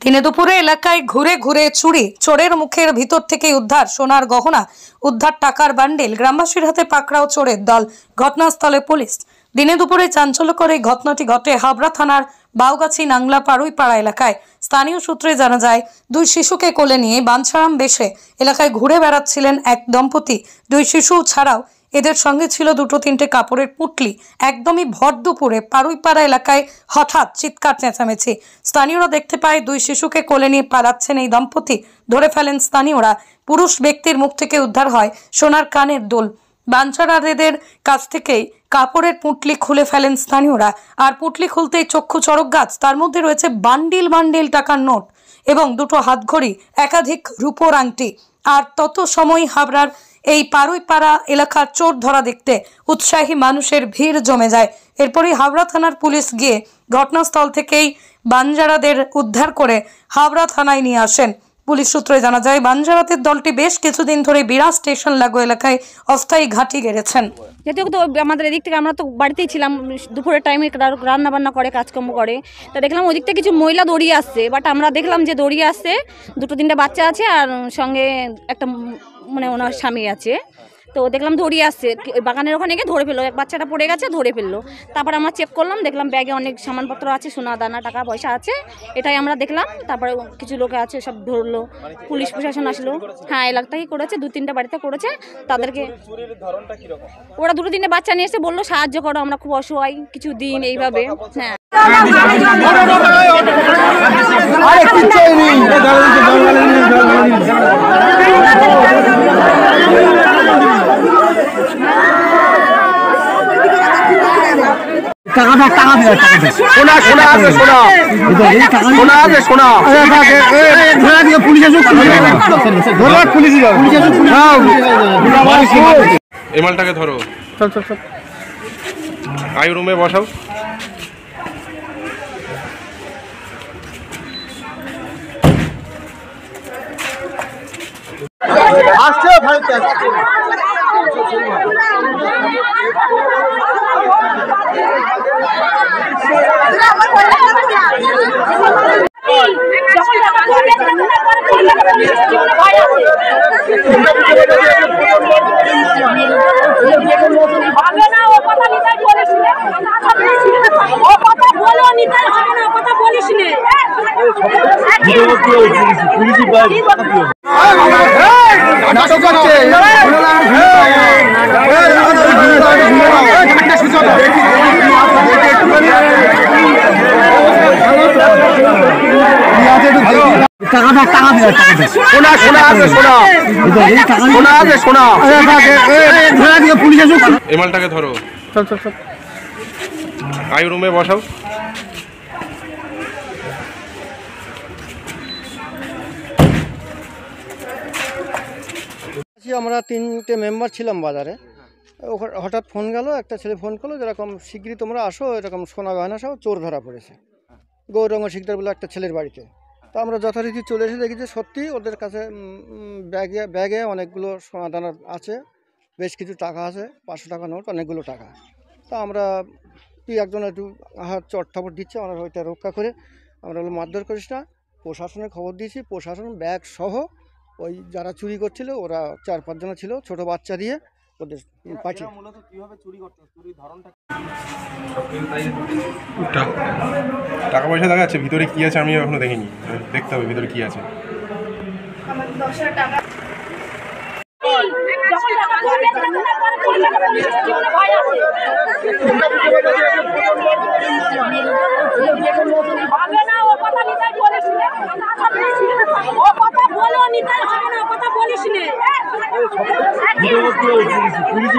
দিনে দুপুরে এলাকায় ঘুরে ঘুরে চুরি, চোরের মুখের ভিতর থেকে উদ্ধার সোনার গহনা, উদ্ধার টাকার বান্ডেল, গ্রামবাসীর হাতে পাকড়াও চোরের দল। ঘটনাস্থলে পুলিশ। দিনে দুপুরে চাঞ্চল্যকর এই ঘটনাটি ঘটে হাবড়া থানার বাউগাছি নাংলা পাড়ুইপাড়া এলাকায়। স্থানীয় সূত্রে জানা যায়, দুই শিশুকে কোলে নিয়ে বাঞ্ছারাম বেশে এলাকায় ঘুরে বেড়াচ্ছিলেন এক দম্পতি। দুই শিশু ছাড়াও এদের সঙ্গে ছিল দুটো তিনটে কাপড়ের পুটলি। একদমই ভর দুপুরে পাড়ুইপাড়া এলাকায় হঠাৎ চিৎকার চেঁচামেচি। স্থানীয়রা দেখতে পায় দুই শিশুকে কোলে নিয়ে পালাচ্ছেন এই দম্পতি। ধরে ফেলেন স্থানীয়রা। পুরুষ ব্যক্তির মুখ থেকে উদ্ধার হয় সোনার কানের দুল। বাঞ্ছারাদের কাছ থেকেই কাপড়ের পুঁটলি খুলে ফেলেন স্থানীয়রা। আর পুঁটলি খুলতেই চক্ষু চড়ক গাছ। তার মধ্যে রয়েছে বান্ডিল বান্ডিল টাকার নোট এবং দুটো হাতঘড়ি, একাধিক রূপোর আংটি। আর তত সময় হাবড়ার এই পাড়ুইপাড়া এলাকার চোর ধরা দেখতে উৎসাহী মানুষের ভিড় জমে যায়। এরপরই হাবড়া থানার পুলিশ গিয়ে ঘটনাস্থল থেকেই বাঞ্জারাদের উদ্ধার করে হাবড়া থানায় নিয়ে আসেন। পুলিশ সূত্রে জানা যায়, বাঞ্জারাদের দলটি বেশ কিছুদিন ধরে বিরাট স্টেশন লাগো এলাকায় অস্থায়ী ঘাঁটি গেড়েছেন। যেহেতু তো আমাদের এদিক থেকে আমরা তো বাড়িতেই ছিলাম, দুপুরের টাইমে রান্না বান্না করে কাজকর্ম করে, তা দেখলাম ওদিক থেকে কিছু মহিলা দৌড়িয়ে আসছে। বাট আমরা দেখলাম যে দৌড়িয়ে আসছে দুটো তিনটে বাচ্চা আছে আর সঙ্গে একটা মানে ওনার স্বামী আছে। তো দেখলাম দৌড়িয়ে আসছে, বাগানের ওখানে গিয়ে ধরে ফেললো, এক বাচ্চাটা পড়ে গেছে, ধরে ফেললো। তারপরে আমরা চেক করলাম, দেখলাম ব্যাগে অনেক সামানপত্র আছে, সোনা দানা টাকা পয়সা আছে, এটাই আমরা দেখলাম। তারপরে কিছু লোক আছে, সব ধরলো, পুলিশ প্রশাসন আসলো। হ্যাঁ, এলাকাতেই করেছে, দু তিনটে বাড়িতে করেছে। তাদেরকে ওরা দুটো তিনটে বাচ্চা নিয়ে এসে বললো সাহায্য করো, আমরা খুব অসহায়, কিছু দিন এইভাবে। হ্যাঁ, এই মালটাকে ধরো, আই রুমে বসাও। এই মালটাকে ধরো, আই রুমে বসাও। আমরা তিনটে মেম্বার ছিলাম বাজারে। হঠাৎ ফোন গেল, একটা ছেলে ফোন করলো যেরকম শীঘ্রই তোমরা আসো, এরকম সোনা গয়না সহ চোর ধরা পড়েছে গৌরঙ্গ শিকদার বলে একটা ছেলের বাড়িতে। তো আমরা যথারীতি চলে এসে দেখি যে সত্যি ওদের কাছে ব্যাগে অনেকগুলো সোনা দানা আছে, বেশ কিছু টাকা আছে, 500 টাকা নোট, অনেকগুলো টাকা। তো আমরা একজন একটু হাত চটথাপড় দিচ্ছে, আমরা ওইটা রক্ষা করে আমরা বলে মারধর করিস না। প্রশাসনে খবর দিয়েছি, প্রশাসন ব্যাগ সহ ওই যারা চুরি করছিল ওরা 4-5 জন ছিল, ছোট বাচ্চা দিয়ে ওদের পাঠিয়ে। টাকা পয়সা দেখা যাচ্ছে, ভিতরে কি আছে আমি এখনো দেখিনি, দেখতে হবে ভিতরে কি আছে। পুলিশ